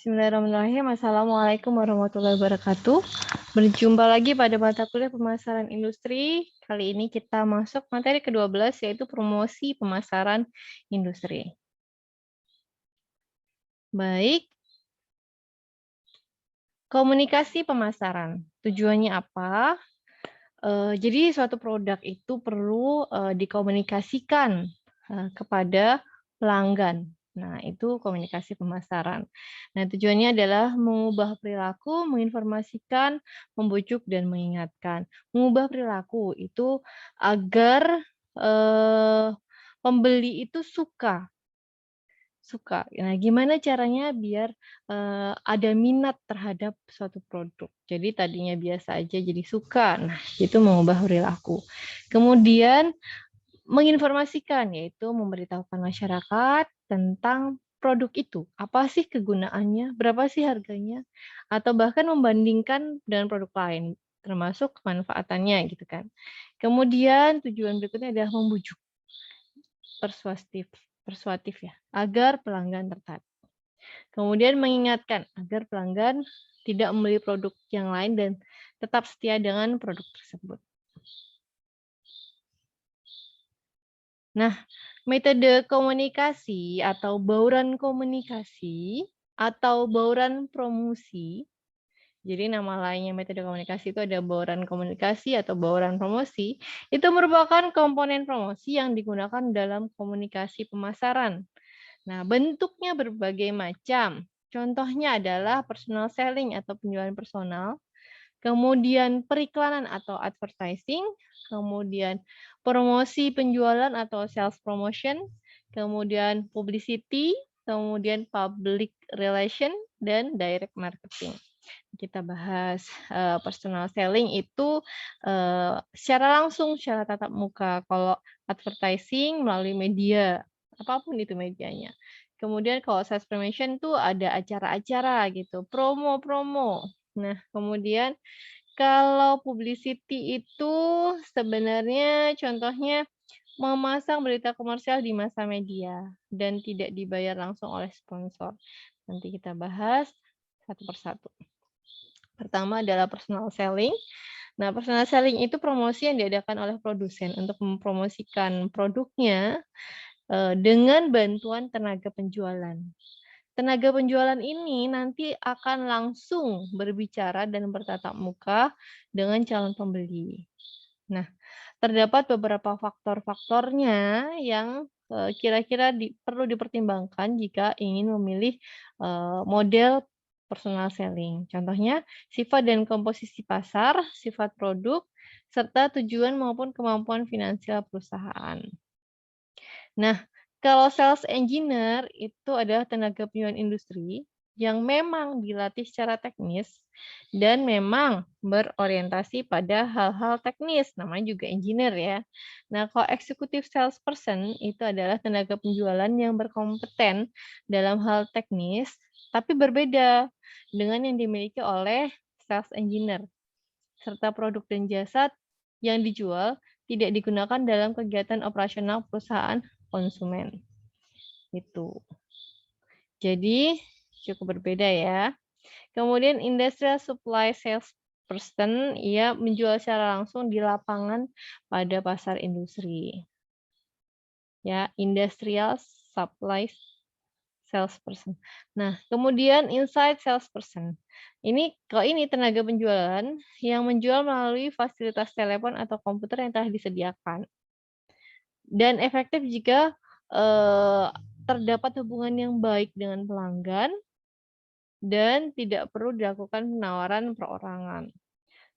Bismillahirrahmanirrahim. Assalamualaikum warahmatullahi wabarakatuh. Berjumpa lagi pada mata kuliah pemasaran industri. Kali ini kita masuk materi ke-12 yaitu promosi pemasaran industri. Baik. Komunikasi pemasaran. Tujuannya apa? Jadi suatu produk itu perlu dikomunikasikan kepada pelanggan. Nah, itu komunikasi pemasaran. Nah, tujuannya adalah mengubah perilaku, menginformasikan, membujuk, dan mengingatkan. Mengubah perilaku itu agar pembeli itu suka. Nah, gimana caranya biar ada minat terhadap suatu produk. Jadi tadinya biasa aja jadi suka. Nah, itu mengubah perilaku. Kemudian menginformasikan, yaitu memberitahukan masyarakat tentang produk itu. Apa sih kegunaannya, berapa sih harganya, atau bahkan membandingkan dengan produk lain, termasuk kemanfaatannya gitu kan. Kemudian tujuan berikutnya adalah membujuk, persuasif ya, agar pelanggan tertarik. Kemudian mengingatkan agar pelanggan tidak membeli produk yang lain dan tetap setia dengan produk tersebut. Nah, metode komunikasi atau bauran komunikasi atau bauran promosi. Jadi nama lainnya metode komunikasi itu ada bauran komunikasi atau bauran promosi. Itu merupakan komponen promosi yang digunakan dalam komunikasi pemasaran. Nah, bentuknya berbagai macam. Contohnya adalah personal selling atau penjualan personal, kemudian periklanan atau advertising, kemudian promosi penjualan atau sales promotion, kemudian publicity, kemudian public relation, dan direct marketing. Kita bahas personal selling itu secara langsung, secara tatap muka. Kalau advertising melalui media, apapun itu medianya. Kemudian kalau sales promotion tuh ada acara-acara gitu, promo-promo. Nah, kemudian kalau publicity itu sebenarnya contohnya memasang berita komersial di massa media dan tidak dibayar langsung oleh sponsor. Nanti kita bahas satu persatu. Pertama adalah personal selling. Nah, personal selling itu promosi yang diadakan oleh produsen untuk mempromosikan produknya dengan bantuan tenaga penjualan. Tenaga penjualan ini nanti akan langsung berbicara dan bertatap muka dengan calon pembeli. Nah, terdapat beberapa faktor-faktornya yang kira-kira perlu dipertimbangkan jika ingin memilih model personal selling. Contohnya, sifat dan komposisi pasar, sifat produk, serta tujuan maupun kemampuan finansial perusahaan. Nah, kalau sales engineer itu adalah tenaga penjualan industri yang memang dilatih secara teknis dan memang berorientasi pada hal-hal teknis, namanya juga engineer ya. Nah, kalau executive salesperson itu adalah tenaga penjualan yang berkompeten dalam hal teknis, tapi berbeda dengan yang dimiliki oleh sales engineer, serta produk dan jasa yang dijual tidak digunakan dalam kegiatan operasional perusahaan konsumen. Itu. Jadi cukup berbeda ya. Kemudian industrial supply sales person, ia menjual secara langsung di lapangan pada pasar industri. Ya, industrial supply salesperson. Nah, kemudian inside salesperson. Kalau ini tenaga penjualan yang menjual melalui fasilitas telepon atau komputer yang telah disediakan. Dan efektif jika terdapat hubungan yang baik dengan pelanggan dan tidak perlu dilakukan penawaran perorangan.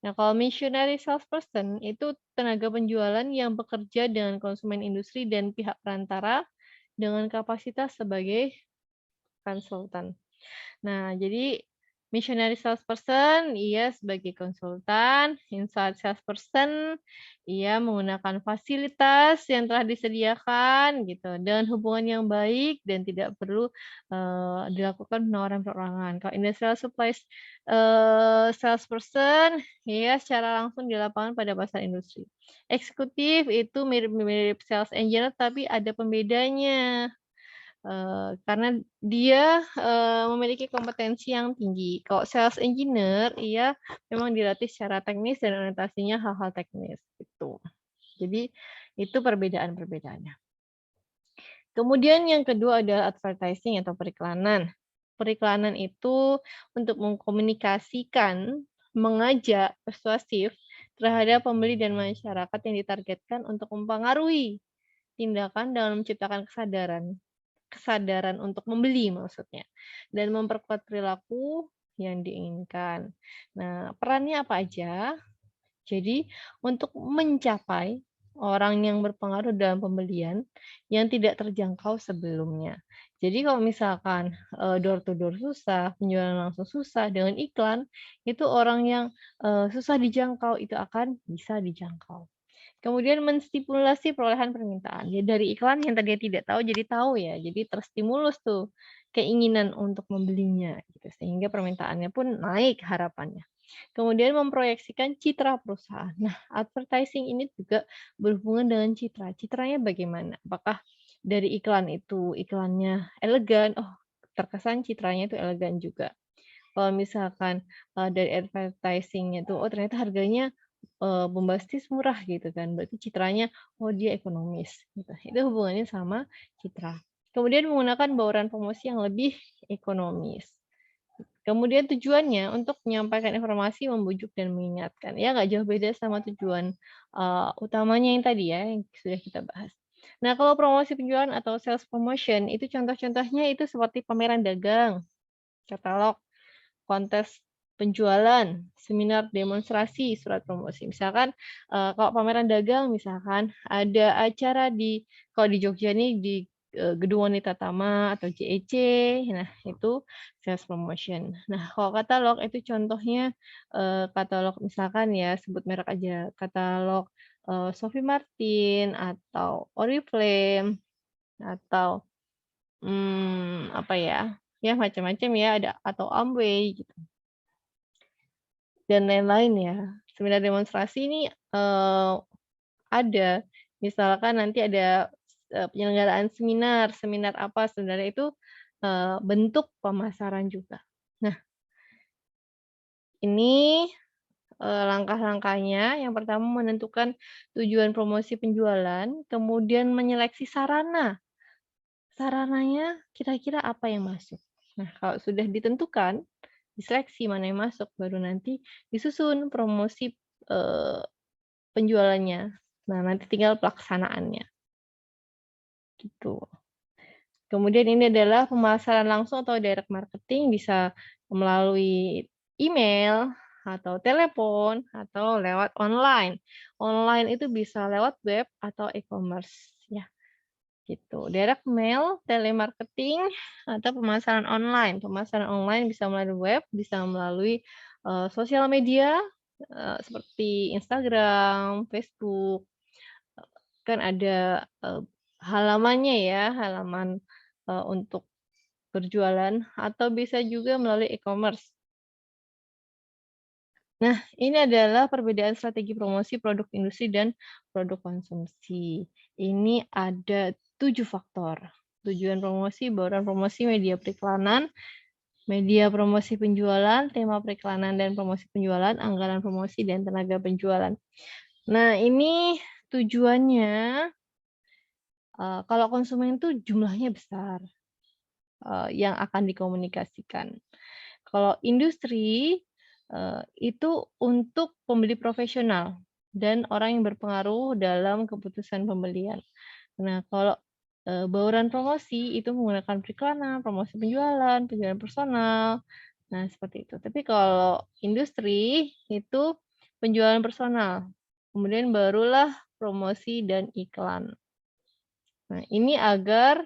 Nah, kalau missionary salesperson itu tenaga penjualan yang bekerja dengan konsumen industri dan pihak perantara dengan kapasitas sebagai konsultan. Nah, jadi missionary salesperson, ia sebagai konsultan, inside salesperson, ia menggunakan fasilitas yang telah disediakan gitu dengan hubungan yang baik dan tidak perlu dilakukan penawaran perorangan. Kalau industrial supply salesperson, ia secara langsung di lapangan pada pasar industri. Eksekutif itu mirip-mirip sales engineer tapi ada pembedanya. Karena dia, memiliki kompetensi yang tinggi. Kalau sales engineer, ia memang dilatih secara teknis dan orientasinya hal-hal teknis, gitu. Jadi, itu perbedaan-perbedaannya. Kemudian yang kedua adalah advertising atau periklanan. Periklanan itu untuk mengkomunikasikan, mengajak, persuasif terhadap pembeli dan masyarakat yang ditargetkan untuk mempengaruhi tindakan dalam menciptakan kesadaran untuk membeli maksudnya, dan memperkuat perilaku yang diinginkan. Nah, perannya apa aja? Jadi, untuk mencapai orang yang berpengaruh dalam pembelian yang tidak terjangkau sebelumnya. Jadi kalau misalkan, door to door susah, penjualan langsung susah, dengan iklan, itu orang yang, susah dijangkau itu akan bisa dijangkau. Kemudian menstimulasi perolehan permintaan. Ya dari iklan yang tadinya tidak tahu jadi tahu ya, jadi terstimulus tuh keinginan untuk membelinya gitu, sehingga permintaannya pun naik harapannya. Kemudian memproyeksikan citra perusahaan. Nah, advertising ini juga berhubungan dengan citra. Citranya bagaimana? Apakah dari iklan itu iklannya elegan? Oh, terkesan citranya itu elegan juga. Kalau misalkan, dari advertising-nya tuh, oh ternyata harganya, bombastis murah gitu kan, berarti citranya, oh dia ekonomis gitu. Itu hubungannya sama citra. Kemudian menggunakan bauran promosi yang lebih ekonomis. Kemudian tujuannya untuk menyampaikan informasi, membujuk dan mengingatkan. Ya nggak jauh beda sama tujuan, utamanya yang tadi ya, yang sudah kita bahas. Nah, kalau promosi penjualan atau sales promotion itu contoh-contohnya itu seperti pameran dagang, katalog, kontes penjualan, seminar demonstrasi, surat promosi. Misalkan, kalau pameran dagang misalkan ada acara kalau di Jogja nih di, Gedung Wanita Tama atau JEC, nah itu sales promotion. Nah kalau katalog itu contohnya, katalog misalkan ya sebut merek aja, katalog, Sophie Martin atau Oriflame atau, apa ya, ya macam-macam ya ada atau Amway gitu. Dan lain-lain ya. Seminar demonstrasi ini, ada. Misalkan nanti ada, penyelenggaraan seminar, seminar apa sebenarnya itu, bentuk pemasaran juga. Nah, ini, langkah-langkahnya. Yang pertama menentukan tujuan promosi penjualan, kemudian menyeleksi sarana. Sarananya kira-kira apa yang masuk. Nah, kalau sudah ditentukan, diseleksi mana yang masuk, baru nanti disusun promosi, eee penjualannya. Nah, nanti tinggal pelaksanaannya, gitu. Kemudian ini adalah pemasaran langsung atau direct marketing, bisa melalui email, atau telepon, atau lewat online. Online itu bisa lewat web atau e-commerce, ya, gitu. Direct mail, telemarketing, atau pemasaran online. Pemasaran online bisa melalui web, bisa melalui, sosial media, seperti Instagram, Facebook. Kan ada, halamannya ya, halaman, untuk berjualan atau bisa juga melalui e-commerce. Nah, ini adalah perbedaan strategi promosi produk industri dan produk konsumsi. Ini ada 7 faktor. Tujuan promosi, bauran promosi, media periklanan, media promosi penjualan, tema periklanan dan promosi penjualan, anggaran promosi, dan tenaga penjualan. Nah, ini tujuannya kalau konsumen tuh jumlahnya besar, yang akan dikomunikasikan. Kalau industri, itu untuk pembeli profesional dan orang yang berpengaruh dalam keputusan pembelian. Nah, kalau, bauran promosi itu menggunakan periklanan, promosi penjualan, penjualan personal, nah seperti itu. Tapi kalau industri itu penjualan personal, kemudian barulah promosi dan iklan. Nah, ini agar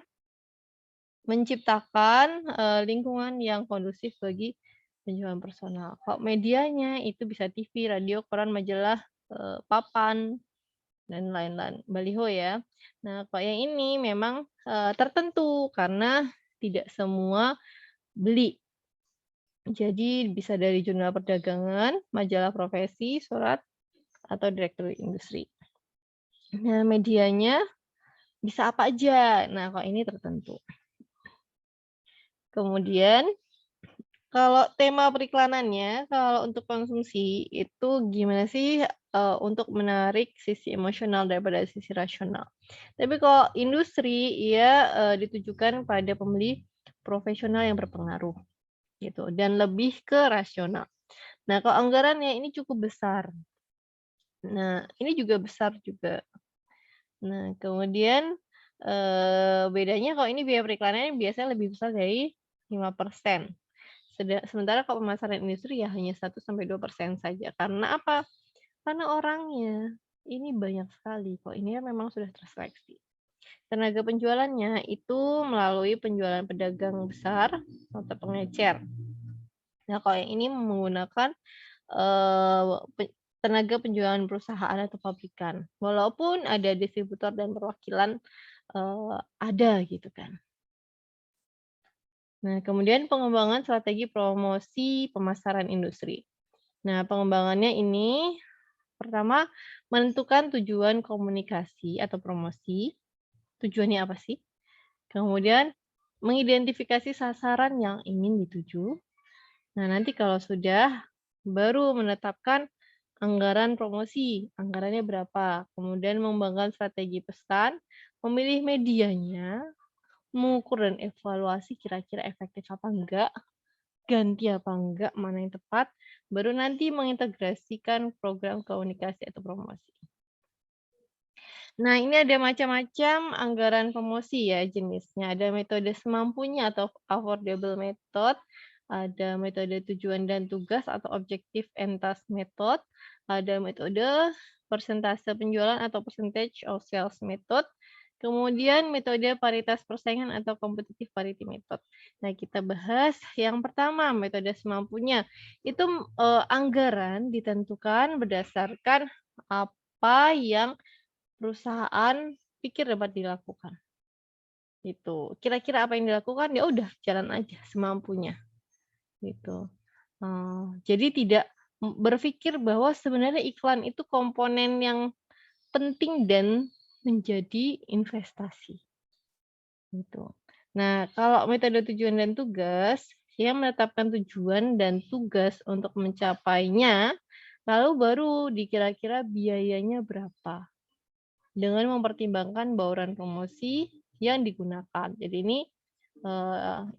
menciptakan, lingkungan yang kondusif bagi penjualan personal. Kalau medianya itu bisa TV, radio, koran, majalah, papan, dan lain-lain, baliho ya. Nah, kalau yang ini memang, tertentu karena tidak semua beli. Jadi bisa dari jurnal perdagangan, majalah profesi, surat, atau direktur industri. Nah, medianya bisa apa aja. Nah, kalau ini tertentu. Kemudian kalau tema periklanannya, kalau untuk konsumsi itu gimana sih, untuk menarik sisi emosional daripada sisi rasional. Tapi kalau industri, ia, ditujukan pada pembeli profesional yang berpengaruh, gitu, dan lebih ke rasional. Nah, kalau anggarannya ini cukup besar. Nah, ini juga besar juga. Nah, kemudian, bedanya kalau ini biaya periklanannya biasanya lebih besar dari 5%. Sementara kalau pemasaran industri ya hanya 1-2% saja. Karena apa? Karena orangnya ini banyak sekali. Kok ini kan memang sudah terseleksi. Tenaga penjualannya itu melalui penjualan pedagang besar atau pengecer. Nah, kalau yang ini menggunakan tenaga penjualan perusahaan atau pabrikan. Walaupun ada distributor dan perwakilan ada gitu kan. Nah, kemudian pengembangan strategi promosi pemasaran industri. Nah, pengembangannya ini pertama menentukan tujuan komunikasi atau promosi. Tujuannya apa sih? Kemudian mengidentifikasi sasaran yang ingin dituju. Nah, nanti kalau sudah baru menetapkan anggaran promosi, anggarannya berapa. Kemudian mengembangkan strategi pesan, memilih medianya, mengukur dan evaluasi kira-kira efektif apa enggak, ganti apa enggak, mana yang tepat, baru nanti mengintegrasikan program komunikasi atau promosi. Nah, ini ada macam-macam anggaran promosi ya jenisnya. Ada metode semampunya atau affordable method, ada metode tujuan dan tugas atau objective and task method, ada metode persentase penjualan atau percentage of sales method, kemudian metode paritas persaingan atau competitive parity method. Nah, kita bahas yang pertama, metode semampunya. Itu anggaran ditentukan berdasarkan apa yang perusahaan pikir dapat dilakukan. Gitu. Kira-kira apa yang dilakukan, ya udah jalan aja semampunya. Gitu. Jadi tidak berpikir bahwa sebenarnya iklan itu komponen yang penting dan menjadi investasi. Gitu. Nah, kalau metode tujuan dan tugas, yang menetapkan tujuan dan tugas untuk mencapainya, lalu baru dikira-kira biayanya berapa dengan mempertimbangkan bauran promosi yang digunakan. Jadi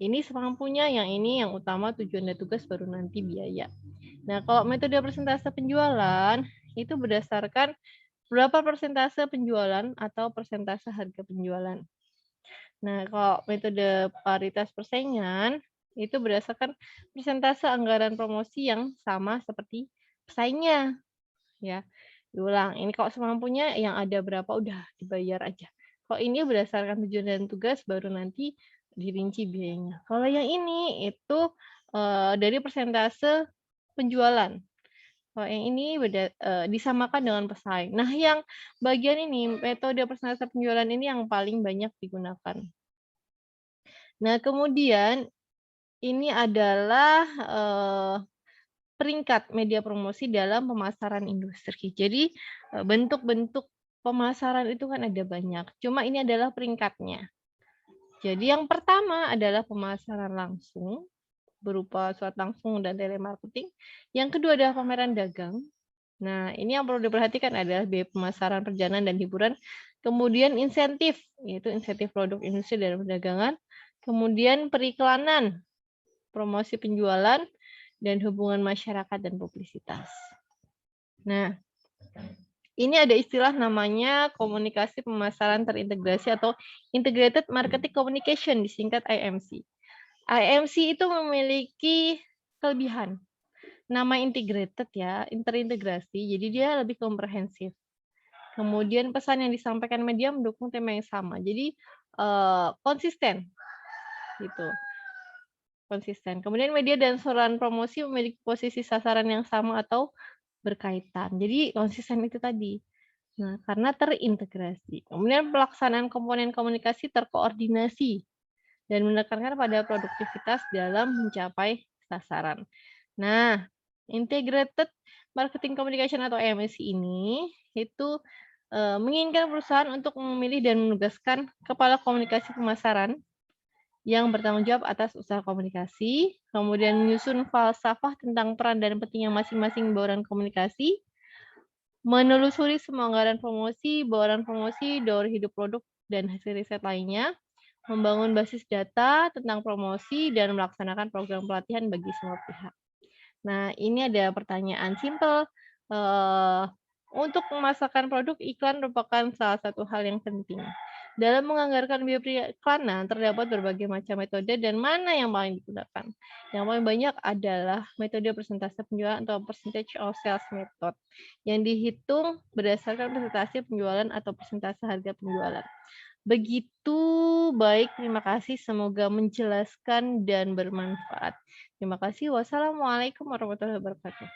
ini semampunya, yang ini yang utama tujuan dan tugas, baru nanti biaya. Nah, kalau metode persentase penjualan itu berdasarkan berapa persentase penjualan atau persentase harga penjualan. Nah, kalau metode paritas persaingan itu berdasarkan persentase anggaran promosi yang sama seperti pesaingnya, ya. Diulang, ini kalau semampunya yang ada berapa udah dibayar aja. Kalau ini berdasarkan tujuan dan tugas baru nanti dirinci biayanya. Kalau yang ini itu dari persentase penjualan. Kalau yang ini disamakan dengan pesaing. Nah, yang bagian ini metode persentase penjualan ini yang paling banyak digunakan. Nah, kemudian ini adalah peringkat media promosi dalam pemasaran industri. Jadi bentuk-bentuk pemasaran itu kan ada banyak. Cuma ini adalah peringkatnya. Jadi yang pertama adalah pemasaran langsung berupa surat langsung dan telemarketing. Yang kedua adalah pameran dagang. Nah, ini yang perlu diperhatikan adalah biaya pemasaran perjalanan dan hiburan. Kemudian insentif, yaitu insentif produk industri dan perdagangan. Kemudian periklanan, promosi penjualan, dan hubungan masyarakat dan publisitas. Nah, ini ada istilah namanya komunikasi pemasaran terintegrasi atau Integrated Marketing Communication, disingkat IMC. IMC itu memiliki kelebihan. Nama integrated ya, terintegrasi, jadi dia lebih komprehensif. Kemudian pesan yang disampaikan media mendukung tema yang sama. Jadi konsisten gitu. Konsisten. Kemudian media dan saluran promosi memiliki posisi sasaran yang sama atau berkaitan. Jadi konsisten itu tadi. Nah, karena terintegrasi. Kemudian pelaksanaan komponen komunikasi terkoordinasi dan menekankan pada produktivitas dalam mencapai sasaran. Nah, integrated marketing communication atau EMC ini itu menginginkan perusahaan untuk memilih dan menugaskan kepala komunikasi pemasaran yang bertanggung jawab atas usaha komunikasi, kemudian menyusun falsafah tentang peran dan pentingnya masing-masing bauran komunikasi, menelusuri semua anggaran promosi, bauran promosi, daur hidup produk, dan hasil riset lainnya, membangun basis data tentang promosi, dan melaksanakan program pelatihan bagi semua pihak. Nah, ini ada pertanyaan simpel. Untuk memasarkan produk, iklan merupakan salah satu hal yang penting. Dalam menganggarkan biaya periklanan, terdapat berbagai macam metode dan mana yang paling digunakan. Yang paling banyak adalah metode persentase penjualan atau percentage of sales method, yang dihitung berdasarkan persentase penjualan atau persentase harga penjualan. Begitu, baik, terima kasih. Semoga menjelaskan dan bermanfaat. Terima kasih. Wassalamualaikum warahmatullahi wabarakatuh.